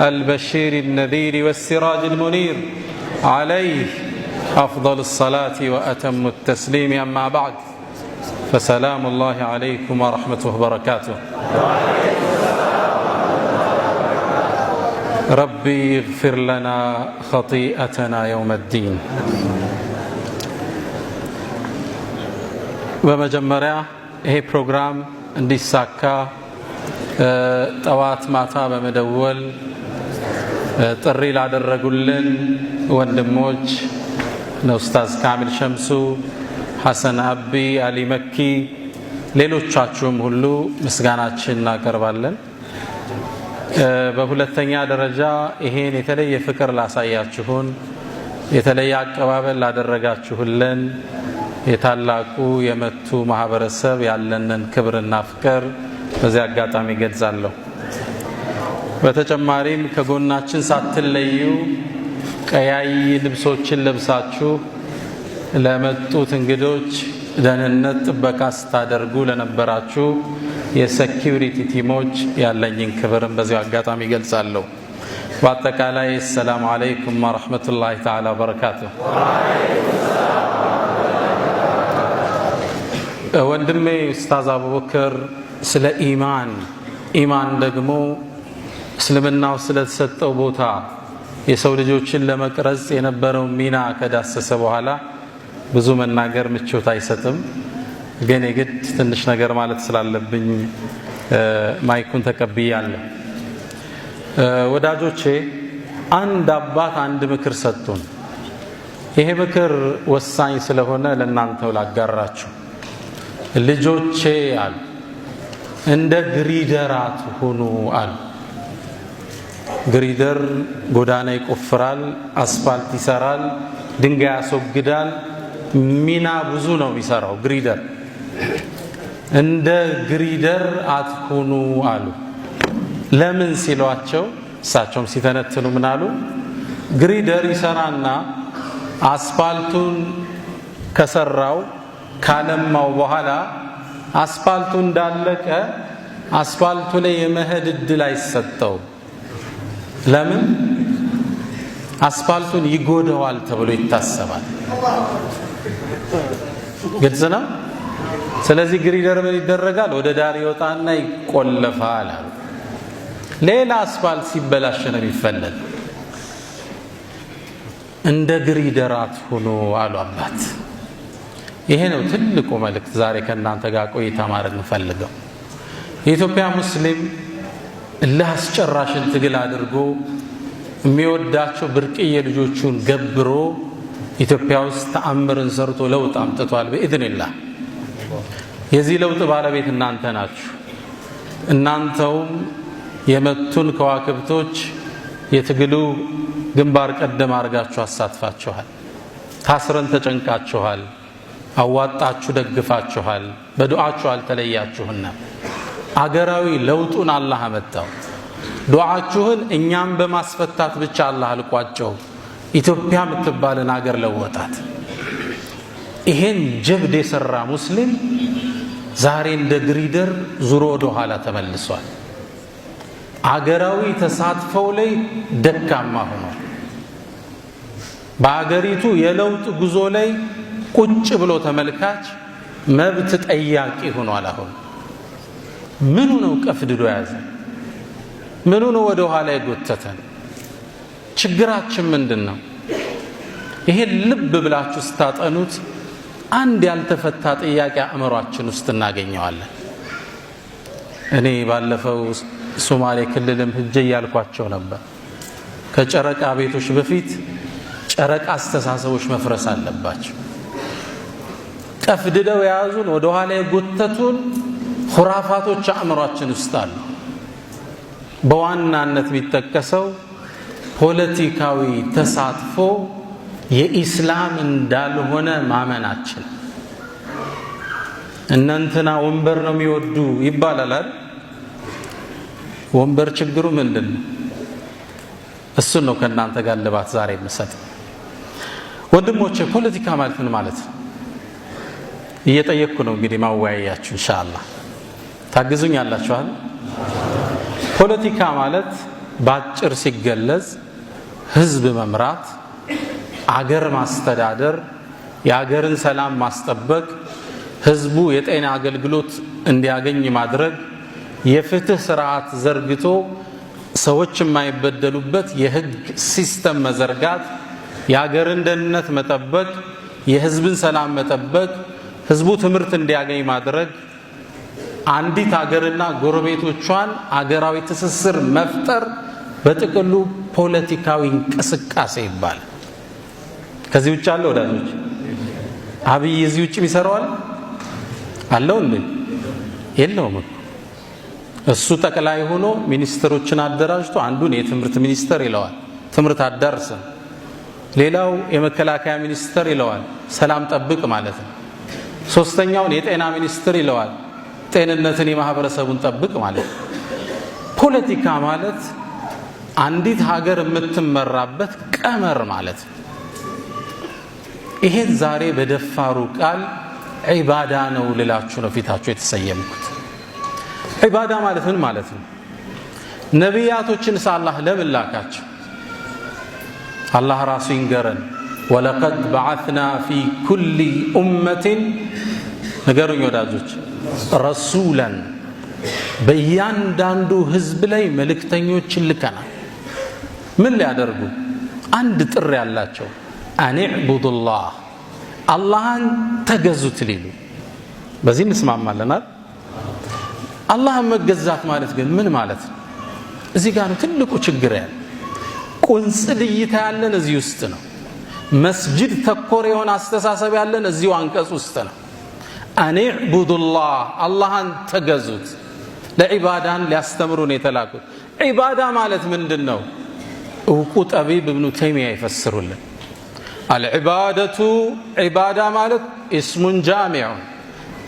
البشير النذير والسراج المنير عليه أفضل الصلاة وأتم التسليم أما بعد فسلام الله عليكم ورحمته وبركاته ربي اغفر لنا خطيئتنا يوم الدين በመጀመሪያ ይሄ ፕሮግራም እንዲሳካ ጠዋት ማታ በመደወል ጥሪ ላደረጉልን ወንድሞች ኡስታዝ ካሚል ሸምሱ፣ ሐሰን አቢ፣ አሊ መኪ ሌሎቻችሁም ሁሉ ምስጋናችን እናቀርባለን። በሁለተኛ ደረጃ ይሄን የተለየ ፍቅር ላሳያችሁን የተለየ አቀባበል ላደረጋችሁልን የታላቁ የመቱ ማህበረሰብ ያለንን ክብርና ፍቅር በዚህ አጋጣሚ ገልጻለሁ። በተጨማሪም ከጎናችን ሳትለዩ ቀያይ ልብሶችን ለብሳችሁ ለመጡት እንግዶች ደህንነት ጥበቃ ስታደርጉ ለነበራችሁ የሴኩሪቲ ቲሞች ያለኝን ክብርን በዚህ አጋጣሚ ገልጻለሁ። በአጠቃላይ ሰላም አለይኩም ወራህመቱላሂ ተዓላ ወበረካቱሁ። ወንድሜ ኡስታዝ አቡበከር ስለ ኢማን ደግሞ እስልምናው ስለተሰጠው ቦታ የሰው ልጆችን ለመቅረጽ የነበረው ሚና ከዳሰሰ በኋላ ብዙ መናገር ምቾት አይሰጥም። ግን የግድ ትንሽ ነገር ማለት ስላለብኝ ማይኩን ተቀብያለሁ። ወዳጆቼ አንድ አባት አንድ ምክር ሰጡን። ይሄ ምክር ወሳኝ ስለሆነ ለእናንተው ላጋራችሁ። ልጆቼ አሉ እንደ ግሪደር አትሁኑ አሉ። ግሪደር ጎዳና ይቆፍራል፣ አስፋልት ይሰራል፣ ድንጋይ ያስወግዳል፣ ሚና ብዙ ነው የሚሰራው ግሪደር። እንደ ግሪደር አትሁኑ አሉ። ለምን ሲሏቸው እሳቸውም ሲተነትኑ ምን አሉ? ግሪደር ይሰራና አስፋልቱን ከሰራው ካለማው በኋላ አስፋልቱ እንዳለቀ አስፋልቱ ላይ የመሄድ እድል አይሰጠው። ለምን? አስፋልቱን ይጎዳዋል ተብሎ ይታሰባል። ግልጽ ነው። ስለዚህ ግሪደር ምን ይደረጋል? ወደ ዳር ይወጣና ይቆለፋል። ሌላ አስፋልት ሲበላሽ ነው የሚፈለግ። እንደ ግሪደር አትሁኑ አሉ አባት። ይሄ ነው ትልቁ መልእክት ዛሬ ከእናንተ ጋር ቆይታ ማድረግ እንፈልገው። የኢትዮጵያ ሙስሊም ለአስጨራሽን ትግል አድርጎ የሚወዳቸው ብርቅዬ ልጆቹን ገብሮ ኢትዮጵያ ውስጥ ተአምርን ሰርቶ ለውጥ አምጥቷል በኢዝኒላህ። የዚህ ለውጥ ባለቤት እናንተ ናችሁ። እናንተውም የመቱን ከዋክብቶች የትግሉ ግንባር ቀደም አድርጋችሁ አሳትፋችኋል። ታስረን ተጨንቃችኋል፣ አዋጣችሁ ደግፋችኋል፣ በዱዓችሁ አልተለያችሁና አገራዊ ለውጡን አላህ አመጣው። ዱዓችሁን እኛም በማስፈታት ብቻ አላህ አልቋጨው፣ ኢትዮጵያ የምትባልን አገር ለወጣት። ይሄን ጀብድ የሰራ ሙስሊም ዛሬ እንደ ግሪደር ዙሮ ወደ ኋላ ተመልሷል። አገራዊ ተሳትፎው ላይ ደካማ ሆኗል። በአገሪቱ የለውጥ ጉዞ ላይ ቁጭ ብሎ ተመልካች መብት ጠያቂ ሆኗል። አሁን ምኑ ነው ቀፍድዶ ያዘ? ምኑ ነው ወደ ኋላ የጎተተን? ችግራችን ምንድነው? ይሄን ልብ ብላችሁ ስታጠኑት አንድ ያልተፈታ ጥያቄ አእምሯችን ውስጥ እናገኘዋለን። እኔ ባለፈው ሶማሌ ክልልም ሄጄ ያልኳቸው ነበር፣ ከጨረቃ ቤቶች በፊት ጨረቃ አስተሳሰቦች መፍረስ አለባቸው። ቀፍድደው የያዙን ወደ ኋላ የጎተቱን ኹራፋቶች አእምሯችን ውስጥ አሉ። በዋናነት የሚጠቀሰው ፖለቲካዊ ተሳትፎ የኢስላም እንዳልሆነ ማመናችን። እናንተና ወንበር ነው የሚወዱ ይባላል አይደል? ወንበር ችግሩ ምንድነው? እሱን ነው ከእናንተ ጋር ልባት ዛሬ የምሰጥ። ወንድሞቼ ፖለቲካ ማለት ምን ማለት ነው እየጠየቅኩ ነው። እንግዲህ ማወያያችሁ ኢንሻአላህ ታግዙኝ ያላችኋል። ፖለቲካ ማለት ባጭር ሲገለጽ ህዝብ መምራት፣ አገር ማስተዳደር፣ የአገርን ሰላም ማስጠበቅ፣ ህዝቡ የጤና አገልግሎት እንዲያገኝ ማድረግ፣ የፍትህ ስርዓት ዘርግቶ ሰዎች የማይበደሉበት የህግ ሲስተም መዘርጋት፣ የአገርን ደህንነት መጠበቅ፣ የህዝብን ሰላም መጠበቅ፣ ህዝቡ ትምህርት እንዲያገኝ ማድረግ፣ አንዲት አገርና ጎረቤቶቿን አገራዊ ትስስር መፍጠር በጥቅሉ ፖለቲካዊ እንቅስቃሴ ይባላል። ከዚህ ውጭ አለ ወዳጆች? አብይ እዚህ ውጭ ይሰራዋል አለው እንዴ? የለውም። እሱ ጠቅላይ ሆኖ ሚኒስትሮችን አደራጅቶ አንዱን የትምህርት ሚኒስተር ይለዋል፣ ትምህርት አዳርስም። ሌላው የመከላከያ ሚኒስተር ይለዋል፣ ሰላም ጠብቅ ማለት ነው። ሶስተኛውን የጤና ሚኒስትር ይለዋል፣ ጤንነትን የማህበረሰቡን ጠብቅ ማለት ነው። ፖለቲካ ማለት አንዲት ሀገር የምትመራበት ቀመር ማለት ነው። ይሄን ዛሬ በደፋሩ ቃል ዒባዳ ነው ልላችሁ ነው ፊታችሁ የተሰየምኩት። ዒባዳ ማለት ምን ማለት ነው? ነቢያቶችን አላህ ለምን ላካቸው? አላህ ራሱ ይንገረን። ወለቀድ በዓትና ፊ ኩሊ ኡመትን፣ ንገሩኝ ወዳጆች፣ ረሱላን፣ በእያንዳንዱ ህዝብ ላይ መልእክተኞችን ልከናል። ምን ሊያደርጉ? አንድ ጥሪ ያላቸው፣ አን ዕቡዱላህ፣ አላህን ተገዙት ሊሉ። በዚህ እንስማማለናል። አላህን መገዛት ማለት ግን ምን ማለት ነው? እዚህ ጋር ነው ትልቁ ችግር ያለ። ቁንጽል እይታ ያለን እዚህ ውስጥ ነው። መስጅድ ተኮር የሆነ አስተሳሰብ ያለን እዚሁ አንቀጽ ውስጥ ነው። አን ዕቡዱላህ፣ አላህን ተገዙት። ለዒባዳን ሊያስተምሩን የተላኩት። ዒባዳ ማለት ምንድን ነው? እውቁ ጠቢብ እብኑ ተይሚያ ይፈስሩልን። አልዕባደቱ፣ ዒባዳ ማለት እስሙን ጃሚዑን፣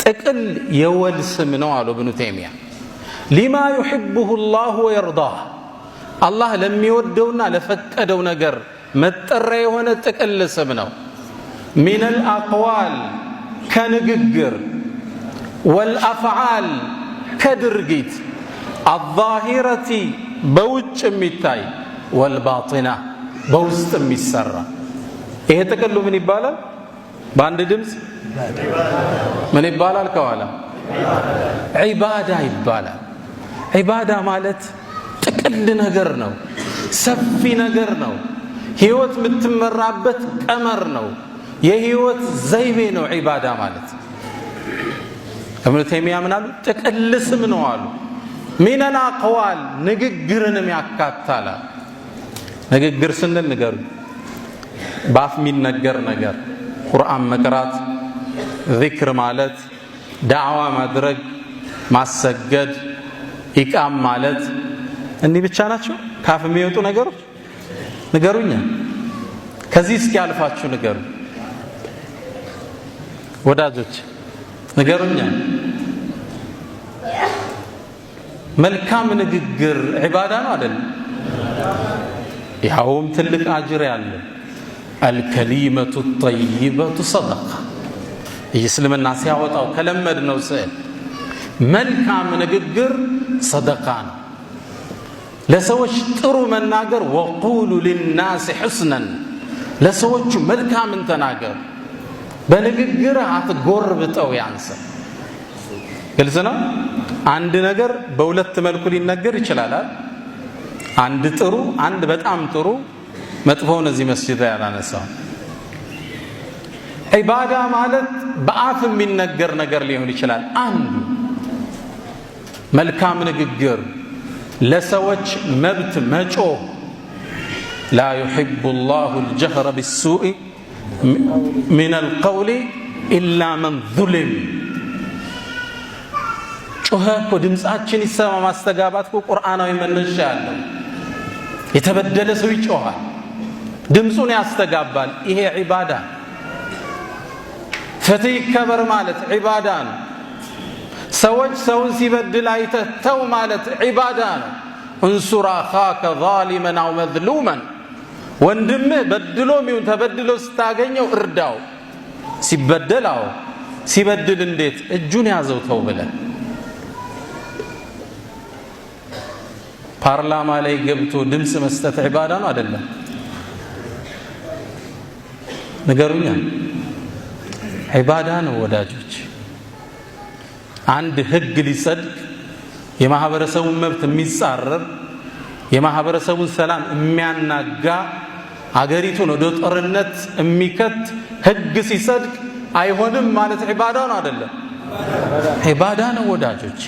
ጥቅል የወል ስም ነው አሉ እብኑ ተይሚያ። ሊማ ዩሕቡሁ ላሁ ወየርዳህ፣ አላህ ለሚወደውና ለፈቀደው ነገር መጠሪያ የሆነ ጥቅል ስም ነው። ሚነል አቅዋል፣ ከንግግር፣ ወልአፍዓል፣ ከድርጊት፣ አዛሂረቲ፣ በውጭ የሚታይ፣ ወልባጢና፣ በውስጥ የሚሰራ። ይሄ ጥቅሉ ምን ይባላል? በአንድ ድምፅ ምን ይባላል? ከኋላ ዒባዳ ይባላል። ዒባዳ ማለት ጥቅል ነገር ነው፣ ሰፊ ነገር ነው። ህይወት የምትመራበት ቀመር ነው፣ የህይወት ዘይቤ ነው ዒባዳ ማለት። እብኑ ተይሚያ ምን አሉ? ጥቅል ስም ነው አሉ። ሚነል አቅዋል፣ ንግግርንም ያካታል። ንግግር ስንል ንገሩ፣ በአፍ የሚነገር ነገር፣ ቁርአን መቅራት፣ ዚክር ማለት፣ ዳዕዋ ማድረግ፣ ማሰገድ፣ ኢቃም ማለት፣ እኒህ ብቻ ናቸው ካፍ የሚወጡ ነገሮች? ንገሩኛ። ከዚህ እስኪ ያልፋችሁ ንገሩ ወዳጆች፣ ንገሩኛ። መልካም ንግግር ዒባዳ ነው አይደል? ያውም ትልቅ አጅር ያለ። አልከሊመቱ ጠይበቱ ሰደቃ። እስልምና ሲያወጣው ከለመድ ነው ስዕል። መልካም ንግግር ሰደቃ ነው። ለሰዎች ጥሩ መናገር፣ ወቁሉ ሊናስ ሑስነን፣ ለሰዎቹ መልካምን ተናገር። በንግግር አትጎርብጠው ያንሰ። ግልጽ ነው። አንድ ነገር በሁለት መልኩ ሊነገር ይችላል። አንድ ጥሩ፣ አንድ በጣም ጥሩ። መጥፎውን እዚህ መስጂድ ላይ ያላነሳው። ዒባዳ ማለት በአፍ የሚነገር ነገር ሊሆን ይችላል። አንዱ መልካም ንግግር፣ ለሰዎች መብት መጮህ። ላ ዩሒቡ ላሁ ልጀህረ ቢሱኢ ሚነል ቀውሊ ኢላ መን ዙሊም። ጮኸ እኮ ድምፃችን ይሰማ ማስተጋባት እኮ ቁርአናዊ መነሻ ያለው። የተበደለ ሰው ይጮኻል፣ ድምፁን ያስተጋባል። ይሄ ዒባዳ። ፍትህ ይከበር ማለት ዒባዳ ነው። ሰዎች ሰውን ሲበድል አይተህ ተው ማለት ዒባዳ ነው። እንሱር አኻከ ዛሊመን አው መዝሉመን፣ ወንድምህ በድሎም ይሁን ተበድሎ ስታገኘው እርዳው። ሲበደል፣ አዎ ሲበድል እንዴት እጁን ያዘው ተው ብለህ። ፓርላማ ላይ ገብቶ ድምጽ መስጠት ዒባዳ ነው አይደለም? ንገሩኛ። ዒባዳ ነው ወዳጆች። አንድ ህግ ሊጸድቅ የማህበረሰቡን መብት የሚጻረር የማህበረሰቡን ሰላም የሚያናጋ አገሪቱን ወደ ጦርነት የሚከት ህግ ሲጸድቅ አይሆንም ማለት ዒባዳ ነው አይደለም? ዒባዳ ነው ወዳጆቼ።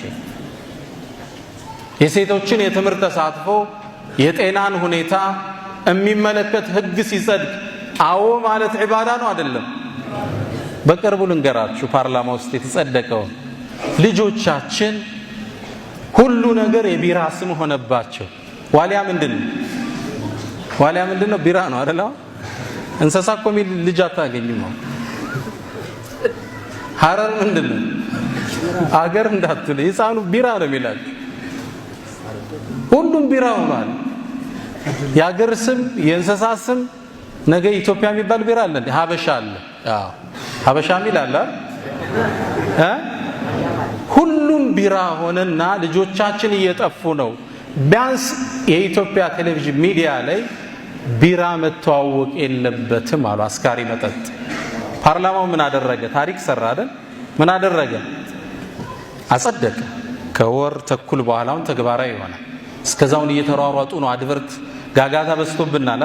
የሴቶችን የትምህርት ተሳትፎ የጤናን ሁኔታ የሚመለከት ህግ ሲጸድቅ አዎ ማለት ዒባዳ ነው አይደለም? በቅርቡ ልንገራችሁ ፓርላማ ውስጥ የተጸደቀው ልጆቻችን ሁሉ ነገር የቢራ ስም ሆነባቸው። ዋሊያ ምንድነው? ቢራ ነው አይደል? እንስሳ እኮ የሚል ልጅ አታገኝም። ሐረር ምንድነው? አገር እንዳትል ህፃኑ ቢራ ነው የሚላቸው። ሁሉም ቢራ ሆኗል። የአገር ስም የእንስሳ ስም ነገ ኢትዮጵያ የሚባል ቢራ አለ እንዴ? ሀበሻ አለ። አዎ ሀበሻ የሚል አለ። ሁሉም ቢራ ሆነና ልጆቻችን እየጠፉ ነው። ቢያንስ የኢትዮጵያ ቴሌቪዥን ሚዲያ ላይ ቢራ መተዋወቅ የለበትም አሉ። አስካሪ መጠጥ። ፓርላማው ምን አደረገ? ታሪክ ሰራ አይደል? ምን አደረገ? አጸደቀ። ከወር ተኩል በኋላውን ተግባራዊ ይሆናል። እስከዛውን እየተሯሯጡ ነው። አድቨርት ጋጋታ በዝቶብናል።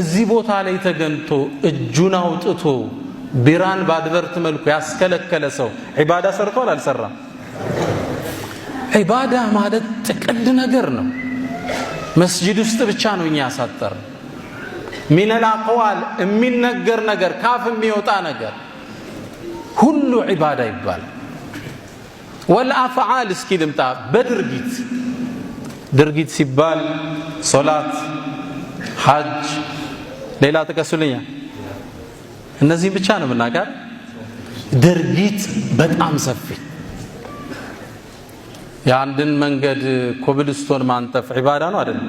እዚህ ቦታ ላይ ተገንቶ እጁን አውጥቶ ቢራን በአድቨርት መልኩ ያስከለከለ ሰው ዒባዳ ሰርቷል አልሰራም? ዒባዳ ማለት ጥቅል ነገር ነው። መስጂድ ውስጥ ብቻ ነው እኛ ያሳጠር ሚነል አቅዋል የሚነገር ነገር ካፍ የሚወጣ ነገር ሁሉ ዒባዳ ይባላል። ወልአፍዓል እስኪ ልምጣ በድርጊት ድርጊት ሲባል ሶላት፣ ሐጅ፣ ሌላ ጥቀሱልኛ። እነዚህ ብቻ ነው የምናውቀው። ድርጊት በጣም ሰፊ። የአንድን መንገድ ኮብልስቶን ማንጠፍ ዒባዳ ነው አይደለም?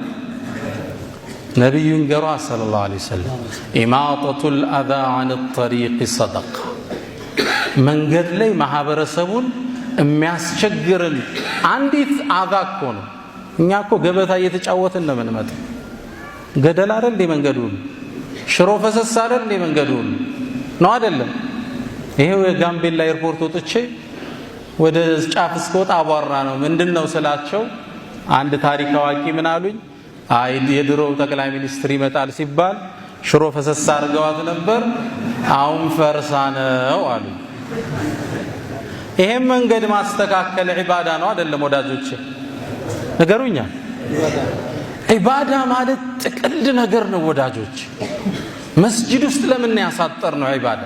ነቢዩ ንገሯ ሰለላሁ ዐለይሂ ወሰለም ኢማጠቱል አዛ ዐን ጠሪቅ ሰደቃ። መንገድ ላይ ማህበረሰቡን የሚያስቸግርን አንዲት አዛ እኮ ነው። እኛ እኮ ገበታ እየተጫወትን ነው የምንመጣው። ገደል አይደል እንደ መንገዱ? ሽሮ ፈሰስ አይደል እንደ መንገዱ ነው አይደለም? ይሄው የጋምቤላ ኤርፖርት ወጥቼ ወደ ጫፍ እስከወጣ አቧራ ነው። ምንድነው ስላቸው አንድ ታሪክ አዋቂ ምን አሉኝ? አይ የድሮው ጠቅላይ ሚኒስትር ይመጣል ሲባል ሽሮ ፈሰስ አድርገዋት ነበር፣ አሁን ፈርሳ ነው አሉ። ይሄን መንገድ ማስተካከል ዒባዳ ነው አይደለም ወዳጆቼ? ነገሩኛ። ዒባዳ ማለት ጥቅል ነገር ነው ወዳጆች። መስጂድ ውስጥ ለምን ያሳጠር ነው ዒባዳ?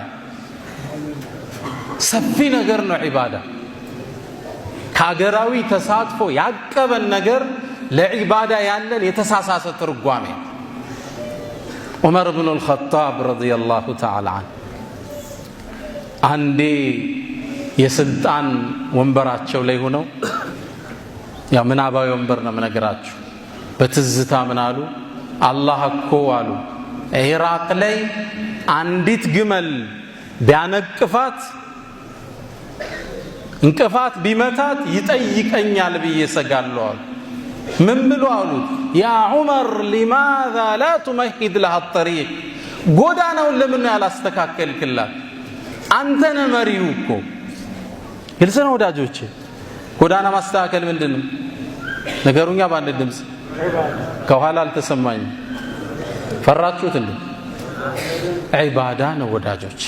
ሰፊ ነገር ነው ዒባዳ። ከሀገራዊ ተሳትፎ ያቀበን ነገር ለዒባዳ ያለን የተሳሳተ ትርጓሜ። ዑመር ብኑ አልኸጣብ ረዲየላሁ ተዓላ ዐንሁ አንዴ የስልጣን ወንበራቸው ላይ ሆነው ያ ምናባዊ ወንበር ነው የምነግራችሁ። በትዝታ ምን አሉ? አላህ እኮ አሉ ኢራቅ ላይ አንዲት ግመል ቢያነቅፋት እንቅፋት ቢመታት ይጠይቀኛል ብዬ ሰጋለሁ አሉ። ምን ብሎ አሉት? ያ ዑመር ሊማዛ ላ ቱመሂድ ለሃ ጠሪቅ፣ ጎዳናውን ለምን ያላስተካከልክላት? አንተ ነህ መሪው እኮ። ግልጽ ነው ወዳጆቼ። ጎዳና ማስተካከል ምንድን ነው? ነገሩኛ በአንድ ድምፅ ከኋላ አልተሰማኝም። ፈራችሁት እንዴ? ዒባዳ ነው ወዳጆቼ።